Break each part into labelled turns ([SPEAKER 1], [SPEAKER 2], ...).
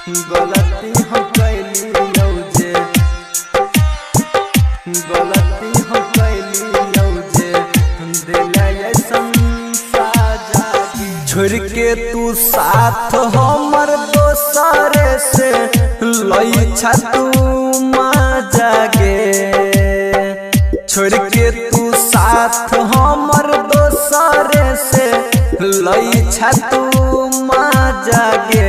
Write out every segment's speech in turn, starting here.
[SPEAKER 1] गलती हम कैली जे गलती हम कैली जे दिला ऐसन साजा छोड़ के तू साथ हमर दोसरे से लई छा तू मजा गे छोड़ के तू साथ हमर दोसरे से लई छा तू मजा गे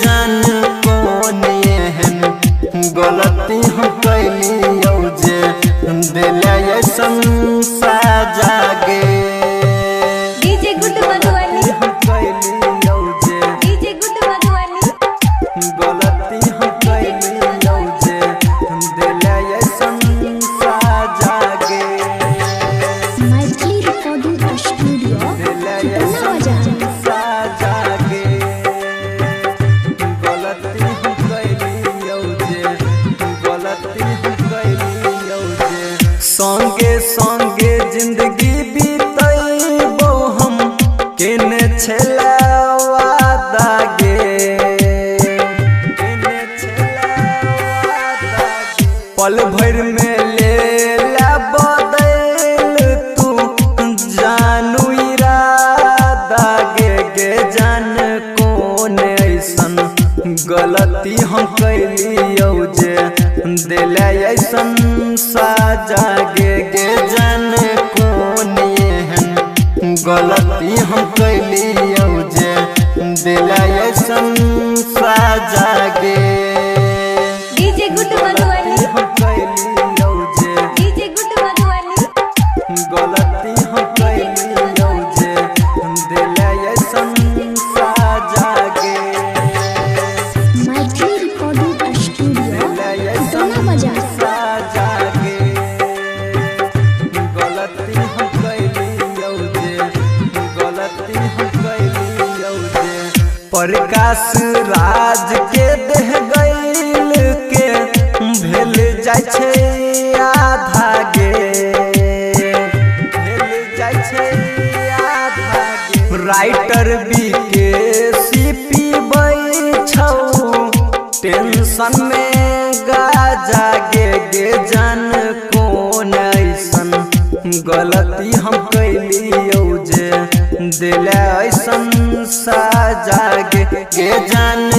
[SPEAKER 1] जान कौन एहन गलती हम कैली जे दिला ऐसन साजा गे
[SPEAKER 2] DJ good Madhubani DJ good Madhubani
[SPEAKER 1] गलती हम कैली जे दिला ऐसन साजा गे
[SPEAKER 2] मैथिली रिकॉर्डिंग स्टूडियो
[SPEAKER 1] दिला
[SPEAKER 2] कितना बजा
[SPEAKER 1] साजा गे गलती हम कैली जे गलती हम कैली जे संगे संगे जिंदगी बीतैबो हम केने छला वादा गे केने छला वादा गे पल भर में लेला बदल तू जानू इरादा गे जान कौन ऐसन गलती हम कैली जे दिला ऐसन साजा गे जान कौन एहन गलती हम कैली जे दिला ऐसन साजा गे
[SPEAKER 2] डीजे गुड मधुबनी
[SPEAKER 1] हम कैली जे
[SPEAKER 2] डीजे गुड मधुबनी
[SPEAKER 1] गलती हम कैली जे दिला ऐसन साजा गे
[SPEAKER 2] मैथिली रिकॉर्डिंग स्टूडियो कितना बजा
[SPEAKER 1] साजा गे गलती हम कैली जे गलती हम कैली जे प्रकाश राज के देह गइल के भेल जाय छै आधा गे भेल जाय छै आधा गे राइटर बीके सीपी छौ टेंशन में गाजा गे जान कौन ऐसन गलती हम कैली जे दिला ऐसन साजा गे जान